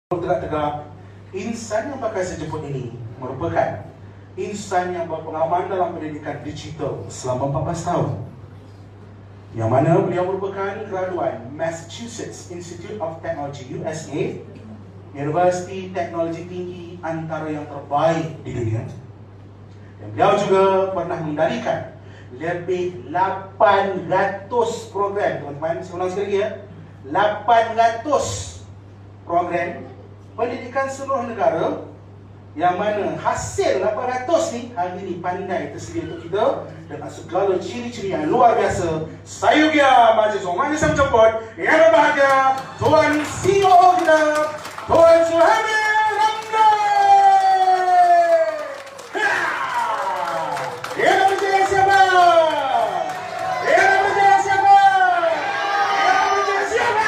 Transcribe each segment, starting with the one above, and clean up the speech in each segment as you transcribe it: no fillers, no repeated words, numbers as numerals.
Tegak-tegak, insan yang pakai sejemput ini merupakan insan yang berpengalaman dalam pendidikan digital selama 14 tahun, yang mana beliau merupakan graduan Massachusetts Institute of Technology USA, universiti teknologi tinggi antara yang terbaik di dunia. Dan beliau juga pernah mendalikan lebih 800 program, teman-teman, saya ulang sekali lagi ya, 800 program pendidikan seluruh negara, yang mana hasil 800 ni hari ini pandai tersedia untuk kita dengan segala ciri-ciri yang luar biasa. Saya ugia mahasiswa manis yang jemput yang berbahagia, Tuan CEO kita, Tuan Suhaimi Ramdan. Dia nak berjaya siapa? Dia nak berjaya siapa? Dia nak berjaya siapa?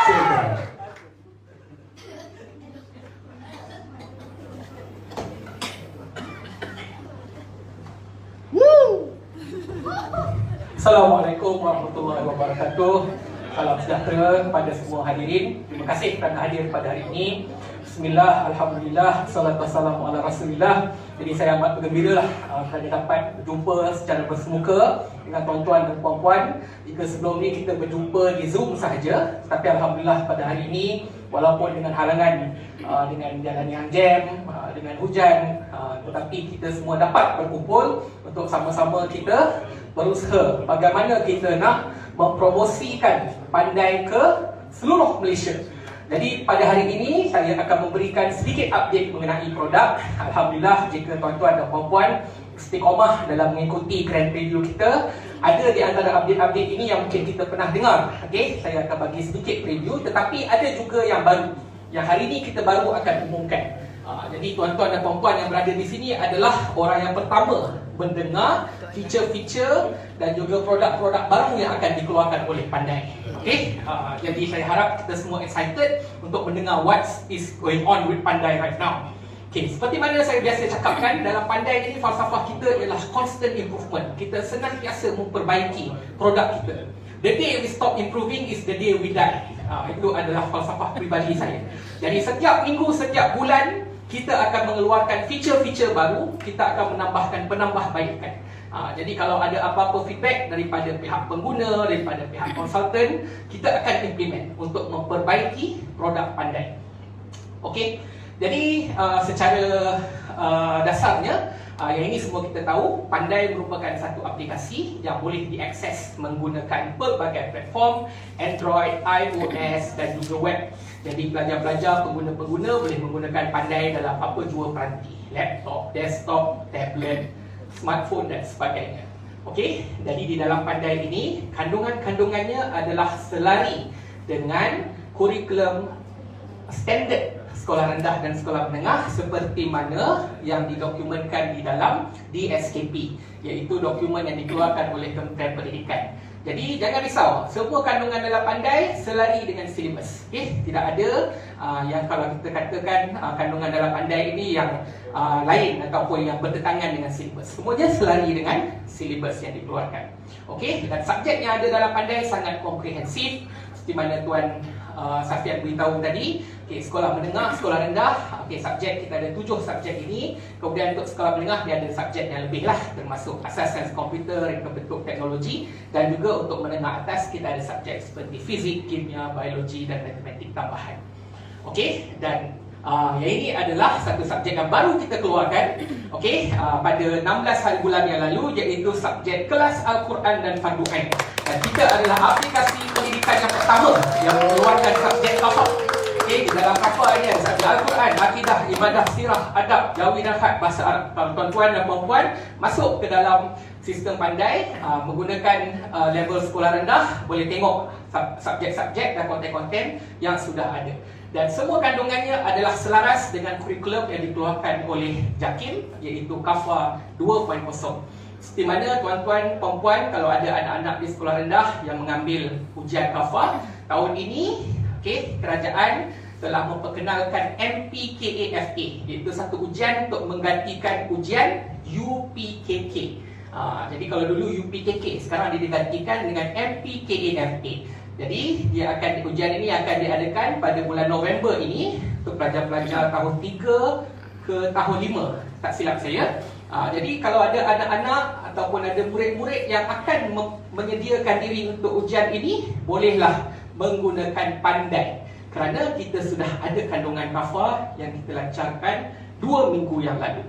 Siapa? Assalamualaikum warahmatullahi wabarakatuh. Salam sejahtera kepada semua hadirin. Terima kasih kerana hadir pada hari ini. Bismillah, Alhamdulillah, salatu wassalamu ala Rasulillah. Jadi saya amat bergembira kerana dapat berjumpa secara bersemuka dengan tuan-tuan dan puan-puan. Jika sebelum ni kita berjumpa di Zoom sahaja, tetapi Alhamdulillah pada hari ini, walaupun dengan halangan, dengan jalan yang jam, dengan hujan, tetapi kita semua dapat berkumpul untuk sama-sama kita berusaha bagaimana kita nak mempromosikan Pandai ke seluruh Malaysia. Jadi pada hari ini saya akan memberikan sedikit update mengenai produk. Alhamdulillah, jika tuan-tuan dan puan-puan istiqamah dalam mengikuti Grand Preview kita, ada di antara update-update ini yang mungkin kita pernah dengar. Okey, saya akan bagi sedikit preview, tetapi ada juga yang baru, yang hari ini kita baru akan umumkan. Jadi tuan-tuan dan puan-puan yang berada di sini adalah orang yang pertama mendengar feature-feature dan juga produk-produk baru yang akan dikeluarkan oleh Pandai. Okey, jadi saya harap kita semua excited untuk mendengar what is going on with Pandai right now. Okey, seperti mana saya biasa cakapkan, dalam Pandai ini falsafah kita ialah constant improvement. Kita senantiasa memperbaiki produk kita. The day we stop improving is the day we die. Itu adalah falsafah peribadi saya. Jadi setiap minggu, setiap bulan, kita akan mengeluarkan feature-feature baru, kita akan menambahkan penambahbaikan. Jadi kalau ada apa-apa feedback daripada pihak pengguna, daripada pihak konsultan, kita akan implement untuk memperbaiki produk Pandai. Okey, jadi secara dasarnya, yang ini semua kita tahu, Pandai merupakan satu aplikasi yang boleh diakses menggunakan pelbagai platform, Android, iOS dan juga web. Jadi pelajar-pelajar, pengguna-pengguna boleh menggunakan Pandai dalam apa jua peranti, laptop, desktop, tablet, smartphone dan sebagainya. Okey, jadi di dalam Pandai ini, kandungan-kandungannya adalah selari dengan kurikulum standard sekolah rendah dan sekolah menengah seperti mana yang didokumentkan di dalam DSKP, iaitu dokumen yang dikeluarkan oleh Kementerian Pendidikan. Jadi jangan risau, semua kandungan dalam Pandai selari dengan silibus. Okey, tidak ada yang kalau kita katakan kandungan dalam Pandai ini yang lain ataupun yang bertentangan dengan silibus. Semuanya selari dengan silibus yang dikeluarkan. Okey, dan subjek yang ada dalam Pandai sangat komprehensif seperti mana Tuan Safian beritahu tadi. Okey, sekolah menengah, sekolah rendah, okey, subjek kita ada 7 subjek ini. Kemudian untuk sekolah menengah dia ada subjek yang lebih lah, termasuk asas sains komputer, reka bentuk teknologi, dan juga untuk menengah atas kita ada subjek seperti fizik, kimia, biologi dan matematik tambahan. Okey, dan yang ini adalah satu subjek yang baru kita keluarkan, okey, pada 16 hari bulan yang lalu, iaitu subjek kelas Al-Quran dan Fardu Ain. Dan kita adalah aplikasi pendidikan yang pertama yang mengeluarkan subjek kafah. Okey, di dalam kafah ini ada subjek Al-Quran, akidah, ibadah, sirah, adab, jawi dan had, bahasa Arab. Kalau tuan-tuan dan puan-puan masuk ke dalam sistem Pandai menggunakan level sekolah rendah, boleh tengok subjek-subjek dan konten-konten yang sudah ada. Dan semua kandungannya adalah selaras dengan kurikulum yang dikeluarkan oleh JAKIM, iaitu KAFA 2.0. Seperti mana tuan-tuan, puan-puan, kalau ada anak-anak di sekolah rendah yang mengambil ujian KAFA tahun ini, okey, kerajaan telah memperkenalkan MPKAFA, iaitu satu ujian untuk menggantikan ujian UPKK. Jadi kalau dulu UPKK, sekarang dia digantikan dengan MPKAFA. Jadi ujian ini akan diadakan pada bulan November ini untuk pelajar-pelajar tahun 3 ke tahun 5, tak silap saya. Jadi kalau ada anak-anak ataupun ada murid-murid yang akan menyediakan diri untuk ujian ini, bolehlah menggunakan Pandai, kerana kita sudah ada kandungan kafar yang kita lancarkan 2 minggu yang lalu.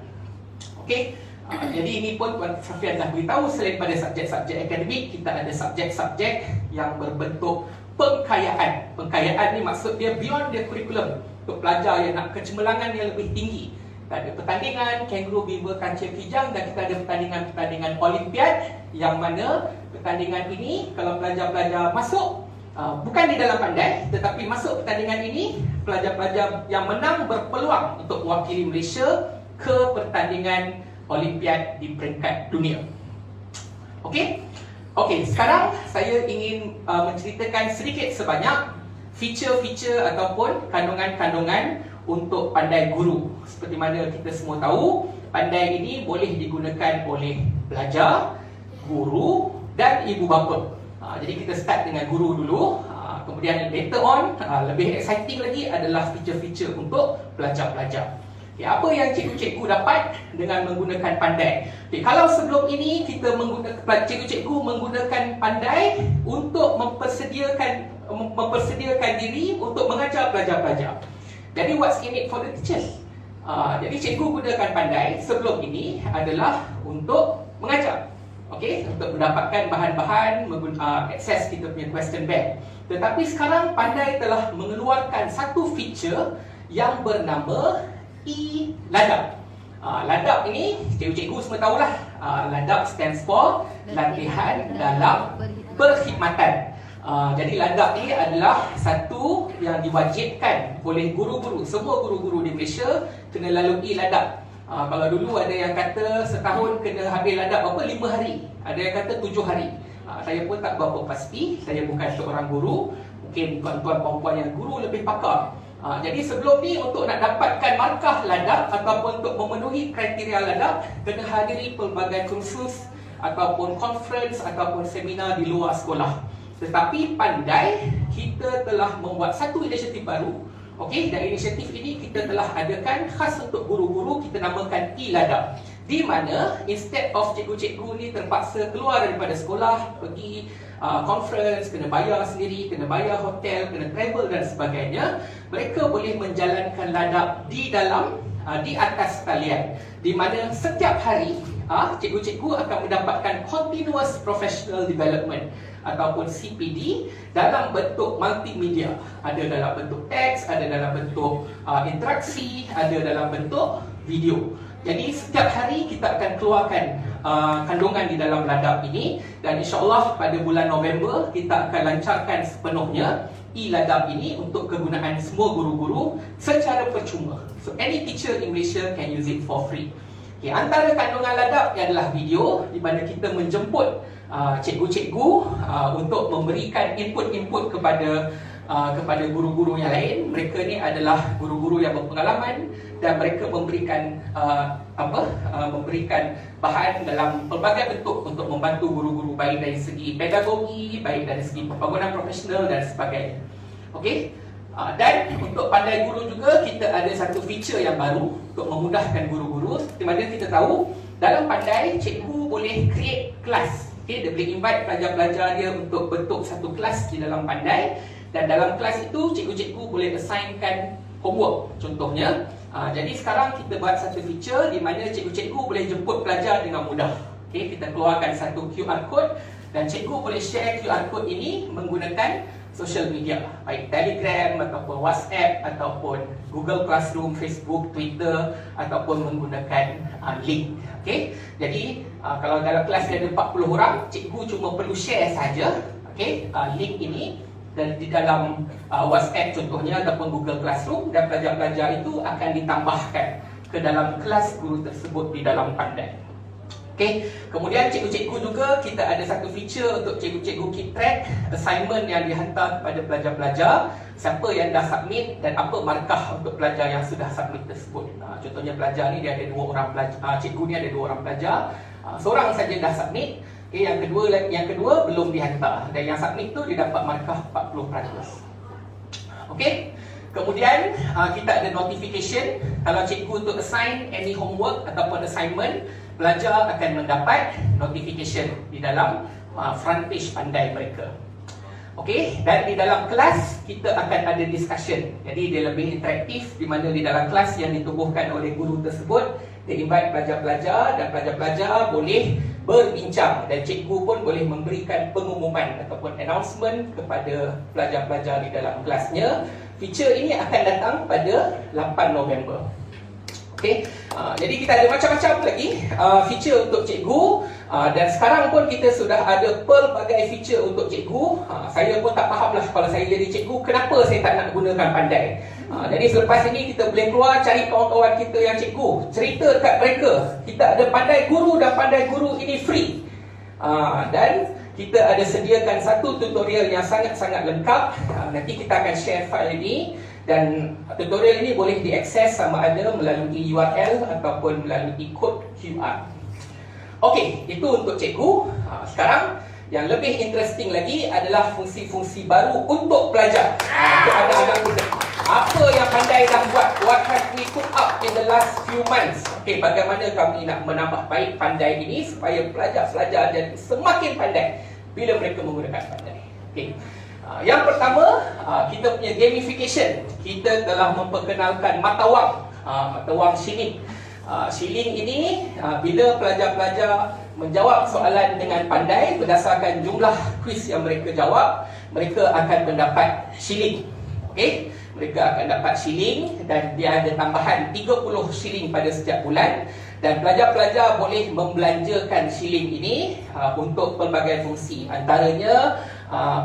Okey. Jadi ini pun Tuan Safian dah beritahu, selain pada subjek-subjek akademik, kita ada subjek-subjek yang berbentuk pengkayaan. Pengkayaan ni maksud dia beyond the curriculum, untuk pelajar yang nak kecemerlangan yang lebih tinggi. Kita ada pertandingan kangaroo, beaver, kancil, kijang, dan kita ada pertandingan-pertandingan olimpiad, yang mana pertandingan ini kalau pelajar-pelajar masuk bukan di dalam Pandai, tetapi masuk pertandingan ini, pelajar-pelajar yang menang berpeluang untuk mewakili Malaysia ke pertandingan olimpiad di peringkat dunia. Okey? Okey, sekarang saya ingin menceritakan sedikit sebanyak feature-feature ataupun kandungan-kandungan untuk Pandai Guru. Seperti mana kita semua tahu, Pandai ini boleh digunakan oleh pelajar, guru dan ibu bapa. Jadi kita start dengan guru dulu. Kemudian later on, lebih exciting lagi adalah feature-feature untuk pelajar-pelajar. Okay, apa yang cikgu-cikgu dapat dengan menggunakan Pandai? Okay, kalau sebelum ini kita cikgu-cikgu menggunakan Pandai untuk mempersediakan diri untuk mengajar pelajar-pelajar. Jadi what's in it for the teachers? Jadi cikgu gunakan Pandai sebelum ini adalah untuk mengajar. Okey, untuk mendapatkan bahan-bahan, akses kita punya question bank. Tetapi sekarang Pandai telah mengeluarkan satu feature yang bernama Ladap. Ladap ini cikgu-cikgu semua tahulah. Ladap stands for latihan dalam perkhidmatan. Jadi Ladap ni adalah satu yang diwajibkan oleh guru-guru. Semua guru-guru di Malaysia kena lalui Ladap. Kalau dulu ada yang kata setahun kena habis Ladap berapa? 5 hari. Ada yang kata 7 hari. Saya pun tak berapa pasti. Saya bukan seorang guru. Mungkin tuan-tuan perempuan yang guru lebih pakar. Jadi sebelum ni untuk nak dapatkan markah Ladap ataupun untuk memenuhi kriteria Ladap, kena hadiri pelbagai kursus ataupun conference ataupun seminar di luar sekolah. Tetapi Pandai, kita telah membuat satu inisiatif baru. Okey, dan inisiatif ini kita telah adakan khas untuk guru-guru, kita namakan Ladap. Di mana instead of cikgu-cikgu ni terpaksa keluar daripada sekolah, pergi conference, kena bayar sendiri, kena bayar hotel, kena travel dan sebagainya, mereka boleh menjalankan Ladap di atas talian, di mana setiap hari cikgu-cikgu akan mendapatkan Continuous Professional Development ataupun CPD dalam bentuk multimedia. Ada dalam bentuk teks, ada dalam bentuk interaksi, ada dalam bentuk video. Jadi setiap hari kita akan keluarkan kandungan di dalam Ladap ini, dan insyaAllah pada bulan November kita akan lancarkan sepenuhnya Ladap ini untuk kegunaan semua guru-guru secara percuma. So any teacher in Malaysia can use it for free. Okay, antara kandungan Ladap adalah video di mana kita menjemput cikgu-cikgu untuk memberikan input-input kepada guru-guru yang lain. Mereka ni adalah guru-guru yang berpengalaman dan mereka memberikan memberikan bahan dalam pelbagai bentuk untuk membantu guru-guru, baik dari segi pedagogi, baik dari segi pembangunan profesional dan sebagainya. Okey. Dan untuk Pandai Guru juga kita ada satu feature yang baru untuk memudahkan guru-guru. Seperti mana kita tahu, dalam Pandai cikgu boleh create kelas. Okay, dia boleh invite pelajar-pelajar dia untuk bentuk satu kelas di dalam Pandai. Dan dalam kelas itu cikgu-cikgu boleh assignkan homework contohnya. Jadi sekarang kita buat satu feature di mana cikgu-cikgu boleh jemput pelajar dengan mudah. Okay, kita keluarkan satu QR code dan cikgu boleh share QR code ini menggunakan social media, baik Telegram ataupun WhatsApp ataupun Google Classroom, Facebook, Twitter ataupun menggunakan link. Okay, jadi kalau dalam kelas ada 40 orang, cikgu cuma perlu share saja link ini dan di dalam WhatsApp contohnya ataupun Google Classroom, dan pelajar-pelajar itu akan ditambahkan ke dalam kelas guru tersebut di dalam Pandai. Okay. Kemudian cikgu-cikgu juga kita ada satu feature untuk cikgu-cikgu keep track assignment yang dihantar kepada pelajar-pelajar, siapa yang dah submit dan apa markah untuk pelajar yang sudah submit tersebut. Contohnya pelajar ni dia ada 2 orang pelajar, cikgu ni ada 2 orang pelajar, seorang saja dah submit. Okay, yang kedua belum dihantar dan yang submit tu dia dapat markah 40%. Okey. Kemudian kita ada notification kalau cikgu tu assign any homework ataupun assignment, pelajar akan mendapat notification di dalam front page Pandai mereka. Okey, dan di dalam kelas kita akan ada discussion. Jadi dia lebih interaktif di mana di dalam kelas yang ditubuhkan oleh guru tersebut, dia invite pelajar-pelajar dan pelajar-pelajar boleh berbincang dan cikgu pun boleh memberikan pengumuman ataupun announcement kepada pelajar-pelajar di dalam kelasnya. Feature ini akan datang pada 8 November. Okey, jadi kita ada macam-macam lagi feature untuk cikgu, dan sekarang pun kita sudah ada pelbagai feature untuk cikgu. Saya pun tak faham lah kalau saya jadi cikgu, kenapa saya tak nak gunakan Pandai. Jadi selepas ini kita boleh keluar cari kawan-kawan kita yang cikgu, cerita dekat mereka kita ada Pandai Guru dan Pandai Guru ini free. Dan kita ada sediakan satu tutorial yang sangat-sangat lengkap. Nanti kita akan share file ini. Dan tutorial ini boleh diakses sama ada melalui URL ataupun melalui kod QR. Okey, itu untuk cikgu. Sekarang yang lebih interesting lagi adalah fungsi-fungsi baru untuk pelajar. Untuk anak-anak kita. Apa yang Pandai dah buat? What have we put up in the last few months? Okey, bagaimana kami nak menambah baik Pandai ini supaya pelajar-pelajar jadi semakin pandai bila mereka menggunakan Pandai. Okey. Yang pertama, kita punya gamification. Kita telah memperkenalkan mata wang shilling. Shilling ini, bila pelajar-pelajar menjawab soalan dengan pandai berdasarkan jumlah kuis yang mereka jawab, mereka akan mendapat shilling. Okey, mereka akan dapat shilling dan dia ada tambahan 30 shilling pada setiap bulan. Dan pelajar-pelajar boleh membelanjakan shilling ini untuk pelbagai fungsi. Antaranya,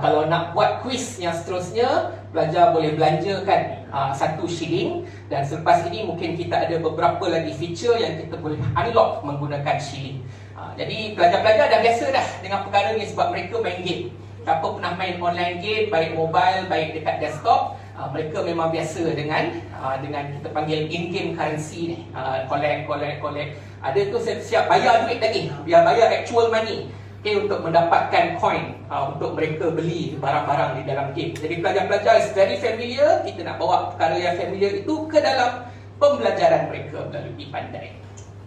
kalau nak buat kuis yang seterusnya, pelajar boleh belanjakan 1 shilling. Dan selepas ini mungkin kita ada beberapa lagi feature yang kita boleh unlock menggunakan shilling. Jadi pelajar-pelajar dah biasa dah dengan perkara ni sebab mereka main game. Siapa pernah main online game, baik mobile, baik dekat desktop, mereka memang biasa dengan kita panggil in-game currency ni, collect. Ada tu siap bayar duit lagi, biar bayar actual money, okay, untuk mendapatkan coin untuk mereka beli barang-barang di dalam game. Jadi pelajar-pelajar is very familiar. Kita nak bawa perkara yang familiar itu ke dalam pembelajaran mereka melalui Pandai.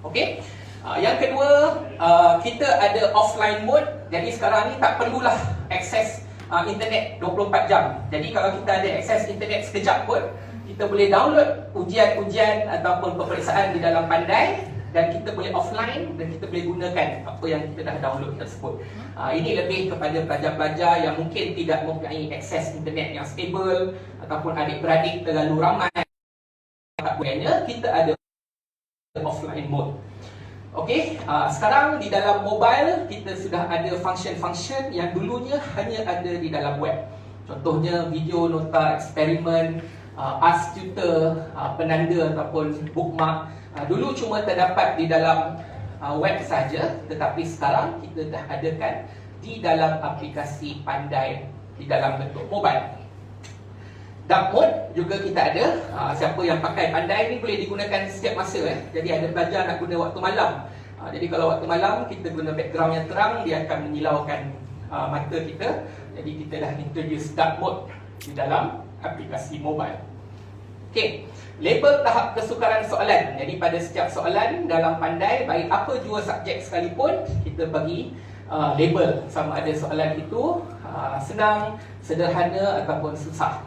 Okey. Yang kedua, kita ada offline mode. Jadi sekarang ni tak perlulah akses internet 24 jam. Jadi kalau kita ada akses internet sekejap pun, kita boleh download ujian-ujian ataupun peperiksaan di dalam Pandai dan kita boleh offline dan kita boleh gunakan apa yang kita dah download tersebut. Ini lebih kepada pelajar-pelajar yang mungkin tidak mempunyai akses internet yang stable ataupun adik-beradik terlalu ramai. Kemudiannya kita ada offline mode. Okey, sekarang di dalam mobile kita sudah ada function-function yang dulunya hanya ada di dalam web. Contohnya video nota eksperimen, ask tutor, penanda ataupun bookmark. Dulu cuma terdapat di dalam web saja, tetapi sekarang kita dah adakan di dalam aplikasi Pandai di dalam bentuk mobile. Dark mode juga kita ada. Siapa yang pakai Pandai ni boleh digunakan setiap masa. Jadi ada pelajar nak guna waktu malam. Jadi kalau waktu malam kita guna background yang terang, dia akan menyilaukan mata kita. Jadi kita dah introduce dark mode di dalam aplikasi mobile. Okey, label tahap kesukaran soalan. Jadi pada setiap soalan dalam Pandai, baik apa jua subjek sekalipun, kita bagi label sama ada soalan itu senang, sederhana ataupun susah.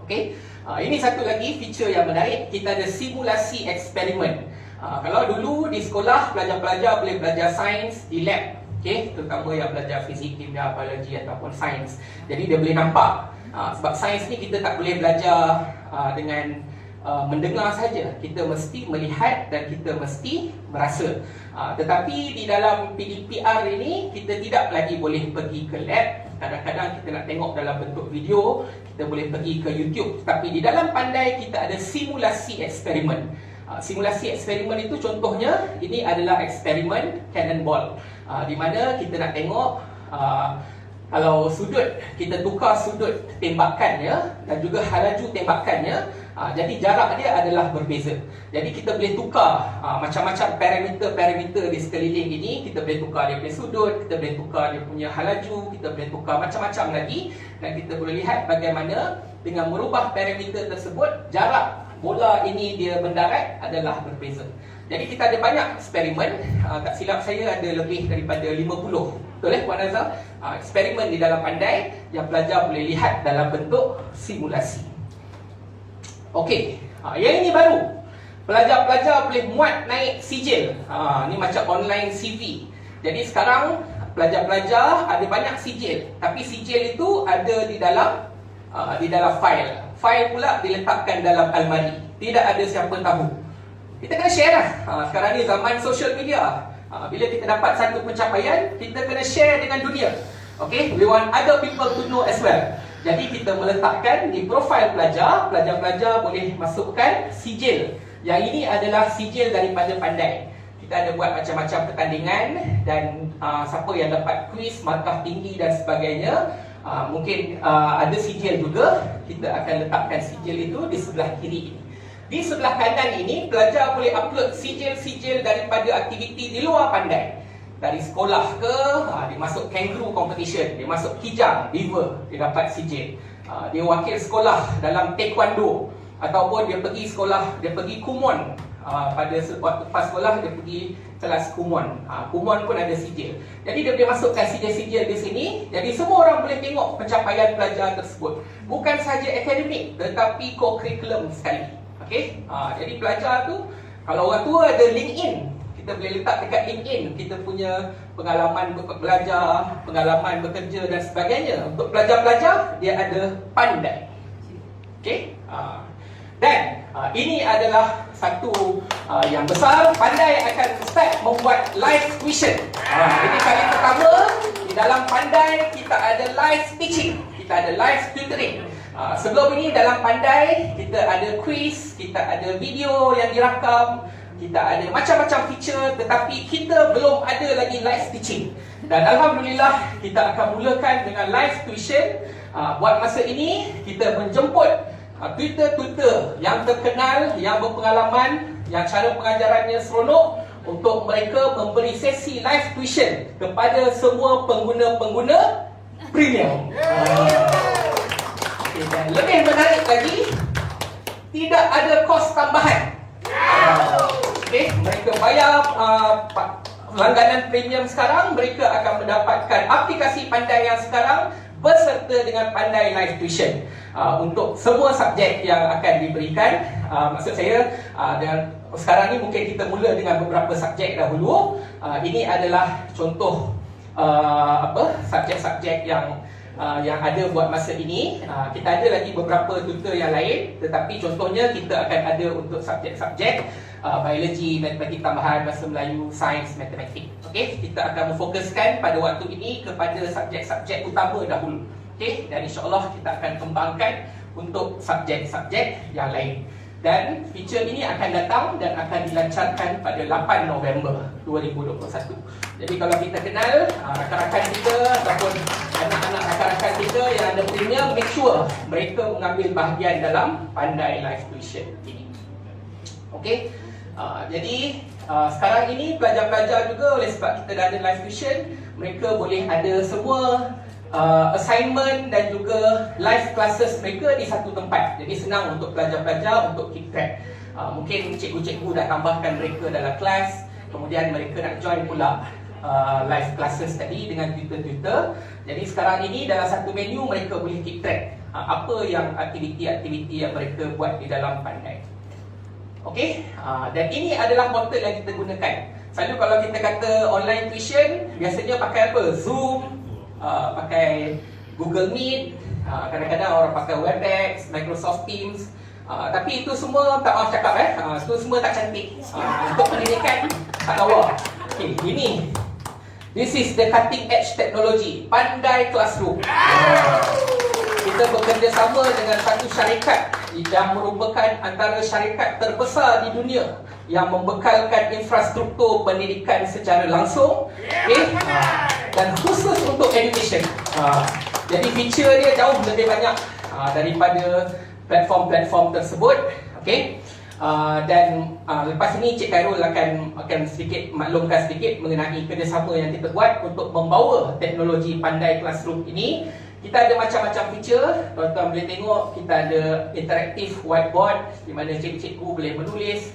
Okey, ini satu lagi feature yang menarik. Kita ada simulasi eksperimen. Kalau dulu di sekolah pelajar-pelajar boleh belajar sains di lab, okey, terutama yang belajar fizik, kimia, biologi ataupun sains. Jadi dia boleh nampak. Sebab sains ni kita tak boleh belajar dengan mendengar saja. Kita mesti melihat dan kita mesti merasa. Tetapi di dalam PDPR ini kita tidak lagi boleh pergi ke lab. Kadang-kadang kita nak tengok dalam bentuk video, kita boleh pergi ke YouTube. Tapi di dalam Pandai kita ada simulasi eksperimen. Simulasi eksperimen itu contohnya, ini adalah eksperimen cannonball, di mana kita nak tengok kalau sudut, kita tukar sudut tembakannya dan juga laju tembakannya, Jadi jarak dia adalah berbeza. Jadi kita boleh tukar macam-macam parameter di sekeliling ini. Kita boleh tukar dia punya sudut, kita boleh tukar dia punya halaju, kita boleh tukar macam-macam lagi. Dan kita boleh lihat bagaimana dengan merubah parameter tersebut, jarak bola ini dia mendarat adalah berbeza. Jadi kita ada banyak eksperimen. Tak silap saya ada lebih daripada 50. Betul Puan Nazar? Eksperimen di dalam Pandai yang pelajar boleh lihat dalam bentuk simulasi. Okey, yang ini baru. Pelajar-pelajar boleh muat naik sijil. Ni macam online CV. Jadi sekarang pelajar-pelajar ada banyak sijil, tapi sijil itu ada di dalam file. File pula diletakkan dalam almari. Tidak ada siapa tahu. Kita kena share lah. Sekarang ni zaman social media. Bila kita dapat satu pencapaian, kita kena share dengan dunia. Okay, we want other people to know as well. Jadi kita meletakkan di profil pelajar, pelajar-pelajar boleh masukkan sijil. Yang ini adalah sijil daripada Pandai. Kita ada buat macam-macam pertandingan dan siapa yang dapat kuis, markah tinggi dan sebagainya, mungkin ada sijil juga. Kita akan letakkan sijil itu di sebelah kiri ini. Di sebelah kanan ini, pelajar boleh upload sijil-sijil daripada aktiviti di luar Pandai. Dari sekolah ke, dia masuk kangaroo competition, dia masuk kijang, beaver, dia dapat sijil. Dia wakil sekolah dalam taekwondo, ataupun dia pergi sekolah, dia pergi kumon. Pada waktu pas sekolah, dia pergi kelas kumon. Kumon pun ada sijil. Jadi dia boleh masukkan sijil-sijil di sini. Jadi semua orang boleh tengok pencapaian pelajar tersebut. Bukan sahaja akademik, tetapi co-curriculum sekali. Okay? Jadi pelajar tu, kalau orang tua ada LinkedIn, kita boleh letak dekat LinkedIn kita punya pengalaman belajar, pengalaman bekerja dan sebagainya. Untuk pelajar-pelajar, dia ada Pandai. Okay? Dan ini adalah satu yang besar. Pandai akan start membuat live tuition. Jadi kali pertama di dalam Pandai kita ada live teaching, kita ada live tutoring. Sebelum ini dalam Pandai kita ada quiz, kita ada video yang dirakam, kita ada macam-macam feature, tetapi kita belum ada lagi live teaching. Dan Alhamdulillah kita akan mulakan dengan live tuition. Buat masa ini kita menjemput tutor-tutor yang terkenal, yang berpengalaman, yang cara pengajarannya seronok, untuk mereka memberi sesi live tuition kepada semua pengguna-pengguna premium. Dan lebih menarik lagi, tidak ada kos tambahan. Mereka bayar langganan premium sekarang, mereka akan mendapatkan aplikasi Pandai yang sekarang berserta dengan Pandai Live Tuition untuk semua subjek yang akan diberikan. Maksud saya, dan sekarang ni mungkin kita mula dengan beberapa subjek dahulu. Ini adalah contoh subjek-subjek yang ada buat masa ini. Kita ada lagi beberapa tutor yang lain, tetapi contohnya kita akan ada untuk subjek-subjek biologi, matematik tambahan, bahasa Melayu, sains, matematik. Okey, kita akan memfokuskan pada waktu ini kepada subjek-subjek utama dahulu. Okey, dan insya-Allah kita akan kembangkan untuk subjek-subjek yang lain. Dan feature ini akan datang dan akan dilancarkan pada 8 November 2021. Jadi kalau kita kenal rakan-rakan kita ataupun anak-anak rakan-rakan kita yang ada premium, make sure mereka mengambil bahagian dalam Pandai Live Tuition ini. Okey. Jadi sekarang ini pelajar-pelajar juga, oleh sebab kita dah ada live tuition, mereka boleh ada semua assignment dan juga live classes mereka di satu tempat. Jadi senang untuk pelajar-pelajar untuk keep track. Mungkin cikgu-cikgu dah tambahkan mereka dalam kelas, kemudian mereka nak join pula live classes tadi dengan tutor-tutor. Jadi sekarang ini dalam satu menu mereka boleh keep track apa yang aktiviti-aktiviti yang mereka buat di dalam Pandai. Okey, dan ini adalah portal yang kita gunakan. Selalu kalau kita kata online tuition, biasanya pakai apa? Zoom, pakai Google Meet, kadang-kadang orang pakai Webex, Microsoft Teams. Tapi itu semua tak maaf cakap itu semua tak cantik. Untuk pendidikan tak lawa. Okey, ini. This is the cutting edge technology, Pandai Classroom. Kita bekerjasama dengan satu syarikat yang merupakan antara syarikat terbesar di dunia yang membekalkan infrastruktur pendidikan secara langsung, dan khusus untuk education. Jadi feature dia jauh lebih banyak daripada platform-platform tersebut. Okey. Dan lepas ini Cik Khairul akan sedikit maklumkan sedikit mengenai kerjasama yang kita buat untuk membawa teknologi Pandai Classroom ini. Kita ada macam-macam feature. Tuan-tuan boleh tengok, kita ada interactive whiteboard di mana cikgu boleh menulis,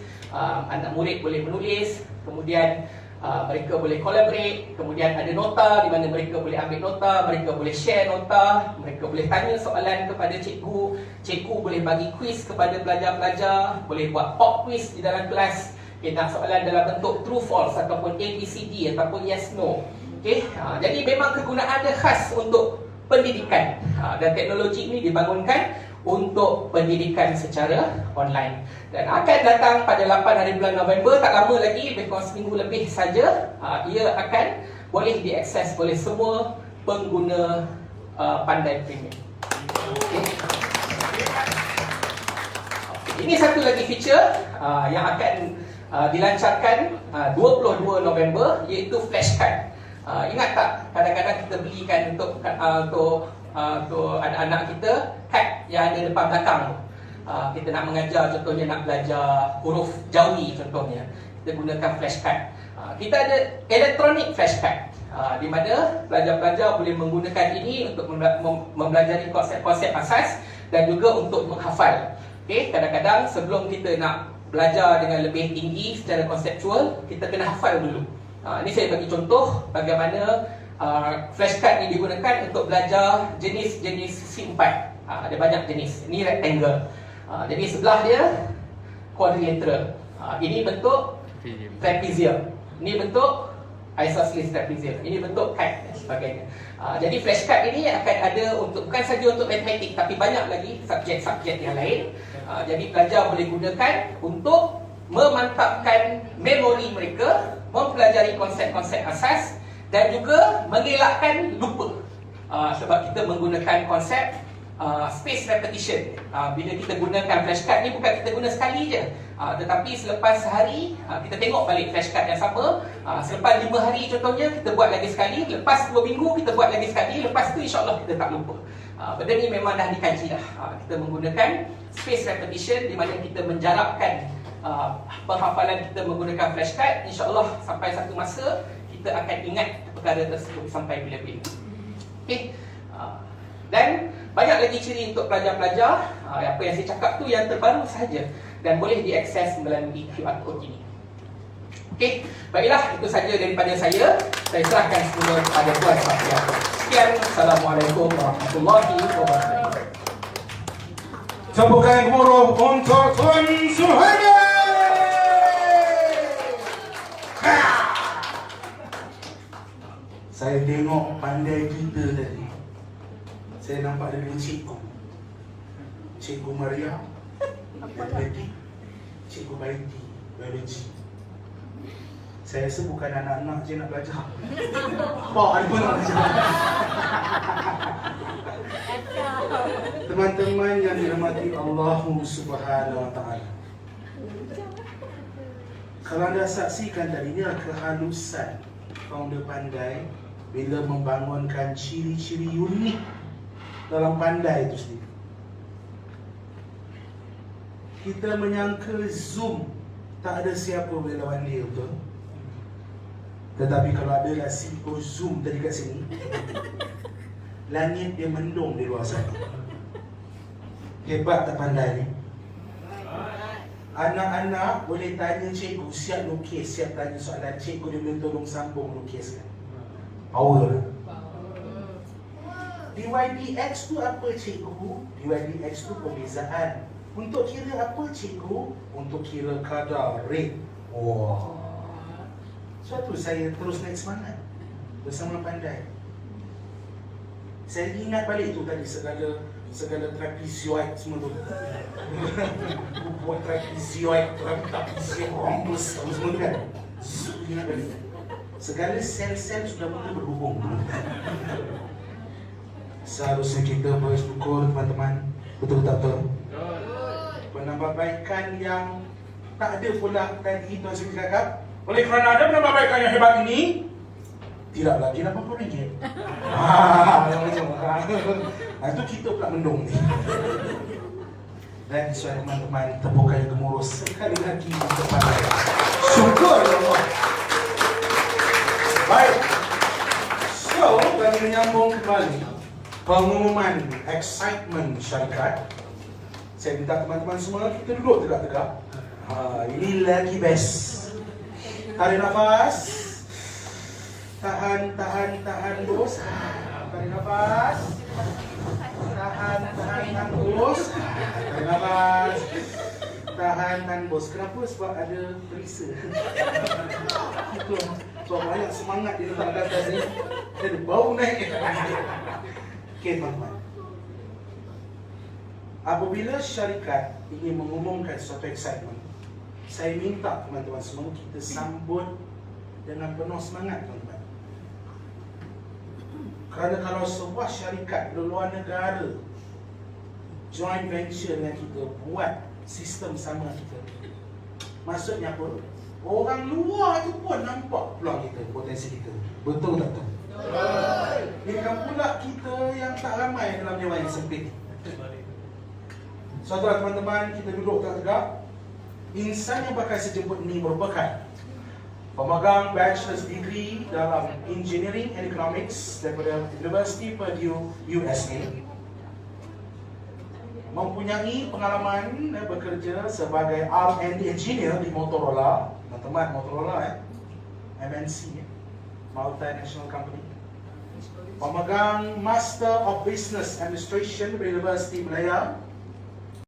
anak murid boleh menulis, kemudian mereka boleh collaborate, kemudian ada nota di mana mereka boleh ambil nota, mereka boleh share nota, mereka boleh tanya soalan kepada cikgu, cikgu boleh bagi quiz kepada pelajar-pelajar, boleh buat pop quiz di dalam kelas, nak soalan dalam bentuk true false ataupun ABCD ataupun yes no. Okey, jadi memang kegunaan dia khas untuk pendidikan, dan teknologi ini dibangunkan untuk pendidikan secara online dan akan datang pada 8 hari bulan November, tak lama lagi, lebih kurang seminggu lebih saja. Ia akan boleh diakses oleh semua pengguna Pandai Premium. Okay. Ini satu lagi feature yang akan dilancarkan 22 November, iaitu flashcard. Ingat tak, kadang-kadang kita belikan untuk anak-anak kita kad yang ada depan belakang. Kita nak mengajar, contohnya nak belajar huruf Jawi contohnya, kita gunakan flashcard. Kita ada electronic flashcard, di mana pelajar-pelajar boleh menggunakan ini untuk mempelajari konsep-konsep asas dan juga untuk menghafal. Okay, kadang-kadang sebelum kita nak belajar dengan lebih tinggi secara konseptual, kita kena hafal dulu. Ini saya bagi contoh bagaimana flashcard ini digunakan untuk belajar jenis-jenis C4. Ada banyak jenis. Ini rectangle. Jadi sebelah dia quadrilateral. Ini bentuk trapezium. Ini bentuk isosceles trapezium. Ini bentuk kite dan sebagainya. Jadi flashcard ini akan ada untuk bukan saja untuk matematik, tapi banyak lagi subjek-subjek yang lain. Jadi pelajar boleh gunakan untuk memantapkan memori mereka, mempelajari konsep-konsep asas dan juga mengelakkan lupa. Sebab kita menggunakan konsep space repetition. Bila kita gunakan flashcard ni bukan kita guna sekali je, tetapi selepas sehari kita tengok balik flashcard yang sama. Selepas 5 hari contohnya kita buat lagi sekali, lepas 2 minggu kita buat lagi sekali, lepas tu insya-Allah kita tak lupa. Benda ni memang dah dikaji dah. Kita menggunakan space repetition di mana kita menjarakkan penghafalan kita menggunakan flashcard. InsyaAllah sampai satu masa kita akan ingat perkara tersebut sampai bila-bila. Okay. Dan banyak lagi ciri untuk pelajar-pelajar. Apa yang saya cakap tu yang terbaru sahaja dan boleh diakses melalui QR code ini. Okey, baiklah, itu saja daripada saya. Saya serahkan semula kepada Tuan Safian. Sekian, Assalamualaikum warahmatullahi wabarakatuh. Tepukan gemuruh untuk Tuan Suhaimi. Saya tengok pandai kita tadi. Saya nampak ada dua cikgu. Cikgu Maria, matematik. Cikgu Baiti, biologi. Saya rasa bukan anak-anak je nak belajar. Pak ada pun nak belajar. Teman-teman yang dirahmati Allah Subhanahu Wa Taala. Kalau anda saksikan tadi, ini kehalusan founder Pandai bila membangunkan ciri-ciri unik dalam Pandai itu sendiri. Kita menyangka Zoom tak ada siapa boleh lawan dia, betul? Tetapi kalau ada CEO Zoom tadi kat sini, langit dia mendung di luar sana. Hebat tak Pandai ni? Anak-anak boleh tanya cikgu, siap lukis, siap tanya soalan, cikgu dia boleh tolong sambung lukiskan. Power. DYDX tu apa cikgu? DYDX tu perbezaan. Untuk kira apa cikgu? Untuk kira kadar, rate. Wah. Suatu saya terus naik semangat bersama Pandai. Saya ingat balik tu tadi segala trapezioid semua tu. Buat trapezioid, rhombus semua tu kan. Ingat balik. Segala sel-sel sudah mula berhubung. Seharusnya kita bersyukur teman-teman. Betul tak betul? Penambahbaikan yang tak ada pula tadi Tuan Sri cakap. Oleh kerana ada penambahbaikan yang hebat ini, tidak lagi RM80. Macam itu kita pula mendung ni. Dan saya teman-teman terbuka yang gemuruh sekali lagi kepada syukur ya Allah. Baik. So, kami menyambung kembali pengumuman excitement syarikat. Saya minta teman-teman semua kita duduk tegak-tegak. Ini lagi best. Tarik nafas. Tahan bos. Tarik nafas. Tahan bos. Tarik nafas. Tahan bos. Kenapa? Sebab ada perisa. Itu. Sebab banyak semangat di letak atas ni. Ada bau naik. Okey teman-teman. Apabila syarikat ingin mengumumkan suatu excitement, saya minta teman-teman semua kita sambut dengan penuh semangat teman-teman. Kerana kalau sebuah syarikat di luar negara joint venture dengan kita, buat sistem sama kita, maksudnya apa? Orang luar tu pun nampak peluang kita, potensi kita. Betul tak betul? Betul. Bukan pula kita yang tak ramai dalam dewan yang sempit. Saudara teman-teman, kita duduk tegak. Insan yang bakal saya jemput ini merupakan pemegang bachelor's degree dalam Engineering and Economics daripada University Purdue, USA. Mempunyai pengalaman bekerja sebagai R&D engineer di Motorola. Teman-teman, Motorola MNC, multinational company. Pemegang Master of Business Administration dari University Malaya